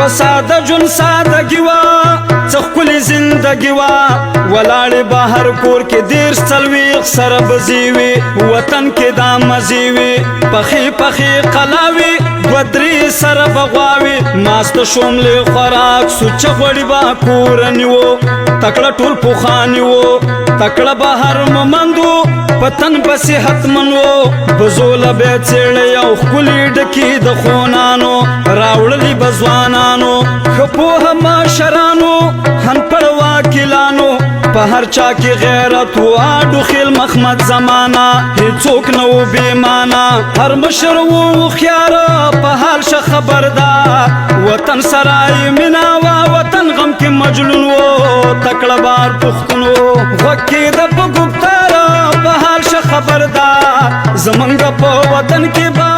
و ساده جون سادگی وا څه ښکلې زندګي وا ولاړې بهر کور کې دېر څلوېښت سره بزې وي وطن کې دا مزې وي پخې پخې قلاوي دوه درې سره به غواوي ماسته شوملې خوراک سوچه غوړي به کورني وو تکړه ټول پوخاني وو تکړه بهر ممند وو پتن بسې حتمن وو بزوله به یې څېړۍ او ښکلې ډکې د خونانو راوړلي به ځوانانو ښه پوهه مشرانو هنپړ واکلانو په هر چا کې غیرت و آډو خیل مخمد زمانه هیڅوک نه و بېمانه هر مشر و هوښیاره په حال شه خبردار وطن سره یې مینه وه وطن غم کې مجنون و تکړه بار پښتون و غوږ کېده په ګفتاره په حال شه خبردار زمونږ په وطن کې به